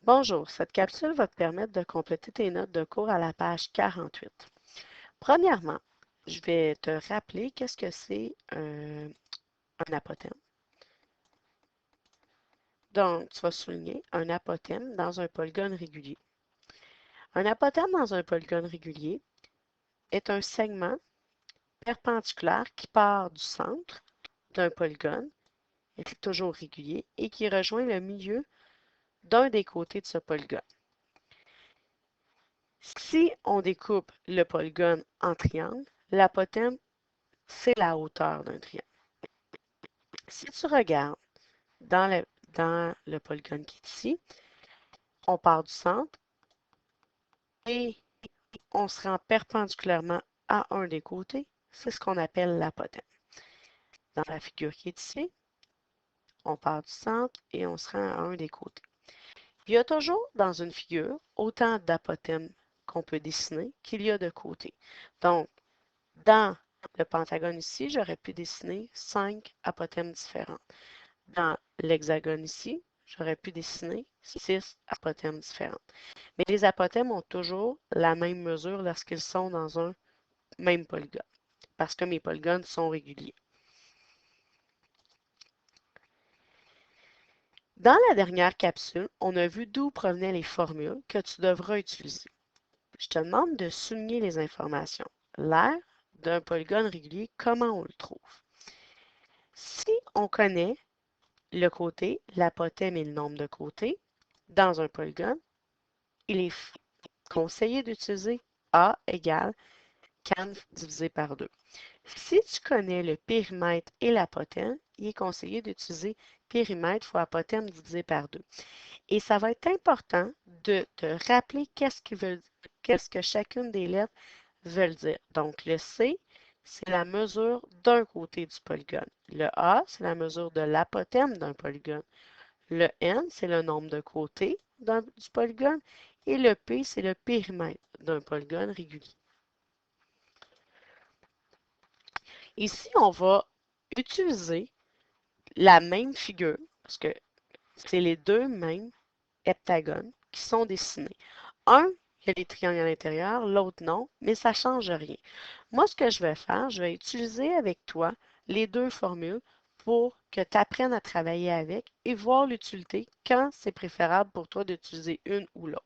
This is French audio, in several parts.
Bonjour, cette capsule va te permettre de compléter tes notes de cours à la page 48. Premièrement, je vais te rappeler qu'est-ce que c'est un apothème. Donc, tu vas souligner un apothème dans un polygone régulier. Un apothème dans un polygone régulier est un segment perpendiculaire qui part du centre d'un polygone, est toujours régulier, et qui rejoint le milieu d'un des côtés de ce polygone. Si on découpe le polygone en triangle, l'apothème, c'est la hauteur d'un triangle. Si tu regardes dans le polygone qui est ici, on part du centre et on se rend perpendiculairement à un des côtés. C'est ce qu'on appelle l'apothème. Dans la figure qui est ici, on part du centre et on se rend à un des côtés. Il y a toujours dans une figure autant d'apothèmes qu'on peut dessiner qu'il y a de côtés. Donc, dans le pentagone ici, j'aurais pu dessiner 5 apothèmes différents. Dans l'hexagone ici, j'aurais pu dessiner 6 apothèmes différents. Mais les apothèmes ont toujours la même mesure lorsqu'ils sont dans un même polygone, parce que mes polygones sont réguliers. Dans la dernière capsule, on a vu d'où provenaient les formules que tu devras utiliser. Je te demande de souligner les informations. L'aire d'un polygone régulier, comment on le trouve? Si on connaît le côté, l'apothème et le nombre de côtés dans un polygone, il est conseillé d'utiliser A égale can divisé par 2. Si tu connais le périmètre et l'apothème, il est conseillé d'utiliser périmètre fois apothème divisé par 2. Et ça va être important de te rappeler qu'est-ce que chacune des lettres veulent dire. Donc, le C, c'est la mesure d'un côté du polygone. Le A, c'est la mesure de l'apothème d'un polygone. Le N, c'est le nombre de côtés du polygone. Et le P, c'est le périmètre d'un polygone régulier. Ici, on va utiliser la même figure, parce que c'est les deux mêmes heptagones qui sont dessinés. Un, il y a des triangles à l'intérieur, l'autre non, mais ça ne change rien. Moi, ce que je vais faire, je vais utiliser avec toi les deux formules pour que tu apprennes à travailler avec et voir l'utilité quand c'est préférable pour toi d'utiliser une ou l'autre.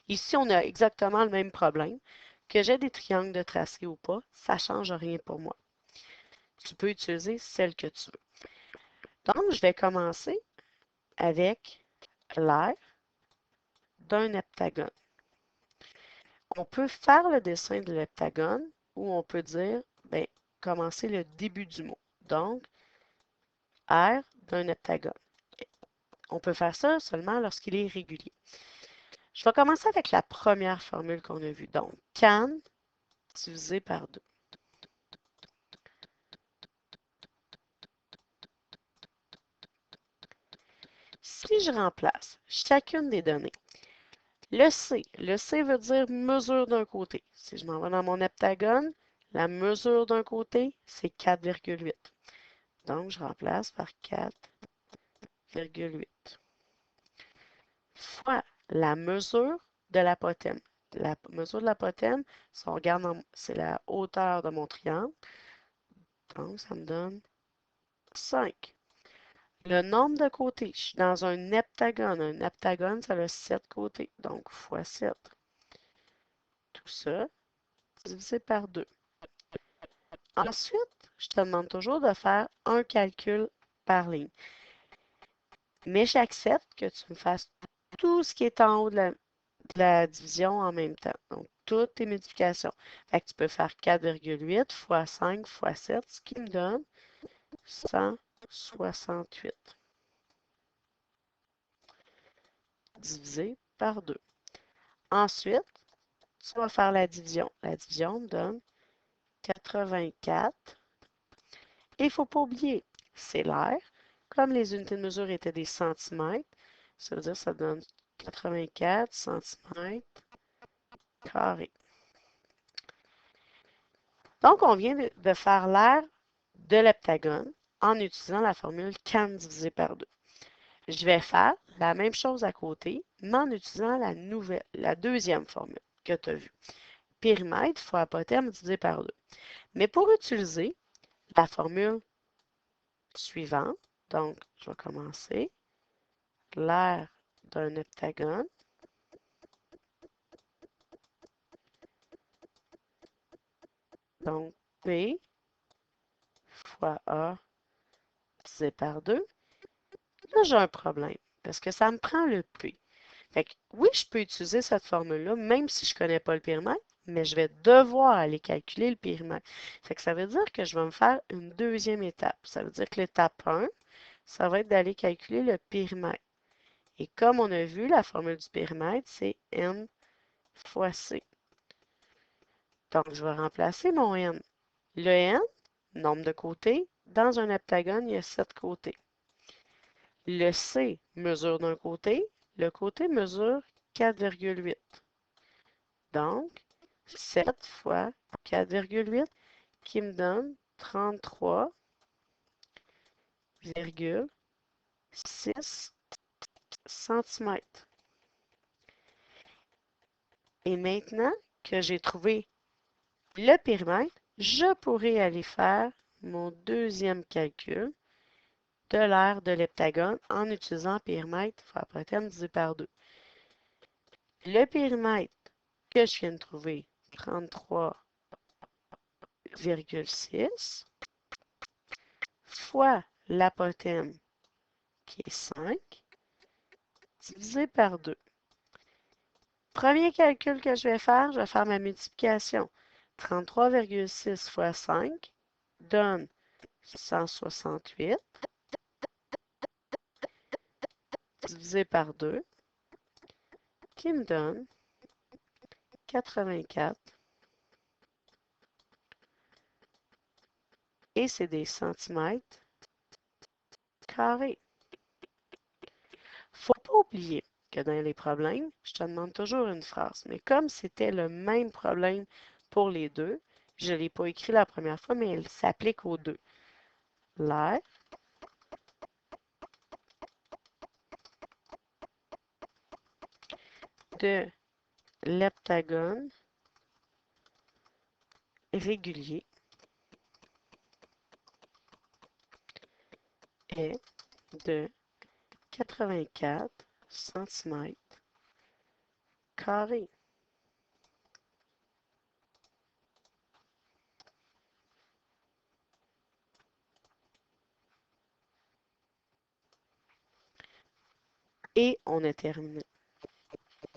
Ici, on a exactement le même problème. Que j'ai des triangles de tracé ou pas, ça ne change rien pour moi. Tu peux utiliser celle que tu veux. Donc, je vais commencer avec l'aire d'un heptagone. On peut faire le dessin de l'heptagone ou on peut dire, ben, commencer le début du mot. Donc, aire d'un heptagone. On peut faire ça seulement lorsqu'il est régulier. Je vais commencer avec la première formule qu'on a vue. Donc, can divisé par 2. Si je remplace chacune des données, le C veut dire mesure d'un côté. Si je m'en vais dans mon heptagone, la mesure d'un côté, c'est 4,8. Donc, je remplace par 4,8 fois la mesure de l'apothème. La mesure de l'apothème, si on regarde, c'est la hauteur de mon triangle. Donc, ça me donne 5. Le nombre de côtés, je suis dans un heptagone. Un heptagone, ça a 7 côtés. Donc, fois 7. Tout ça divisé par 2. Ensuite, je te demande toujours de faire un calcul par ligne. Mais j'accepte que tu me fasses tout ce qui est en haut de la division en même temps. Donc, toutes tes multiplications. Fait que tu peux faire 4,8 fois 5 fois 7, ce qui me donne 168 divisé par 2. Ensuite, tu vas faire la division. La division me donne 84. Et il ne faut pas oublier, c'est l'air. Comme les unités de mesure étaient des centimètres, ça veut dire que ça donne 84 centimètres carrés. Donc, on vient de faire l'aire de l'heptagone en utilisant la formule can divisé par 2. Je vais faire la même chose à côté, mais en utilisant la deuxième formule que tu as vue. Périmètre fois apotherme divisé par 2. Mais pour utiliser la formule suivante, donc je vais commencer l'aire d'un heptagone, donc P fois A divisé par 2. Là, j'ai un problème parce que ça me prend le P. Fait que oui, je peux utiliser cette formule-là, même si je ne connais pas le périmètre, mais je vais devoir aller calculer le périmètre. Fait que ça veut dire que je vais me faire une deuxième étape. Ça veut dire que l'étape 1, ça va être d'aller calculer le périmètre. Et comme on a vu, la formule du périmètre, c'est N fois C. Donc, je vais remplacer mon N. Le N, nombre de côtés, dans un heptagone, il y a 7 côtés. Le C mesure d'un côté, le côté mesure 4,8. Donc, 7 fois 4,8 qui me donne 33,6 cm. Et maintenant que j'ai trouvé le périmètre, je pourrai aller faire mon deuxième calcul de l'aire de l'heptagone en utilisant périmètre fois apotherme divisé par 2. Le périmètre que je viens de trouver, 33,6 fois l'apotherme qui est 5 divisé par 2. Premier calcul que je vais faire ma multiplication. 33,6 fois 5 donne 168 divisé par 2 qui me donne 84 et c'est des centimètres carrés. Faut pas oublier que dans les problèmes, je te demande toujours une phrase. Mais comme c'était le même problème pour les deux, je ne l'ai pas écrit la première fois, mais elle s'applique aux deux. L'aire de l'heptagone régulier est de 84 centimètres carrés. Et on a terminé.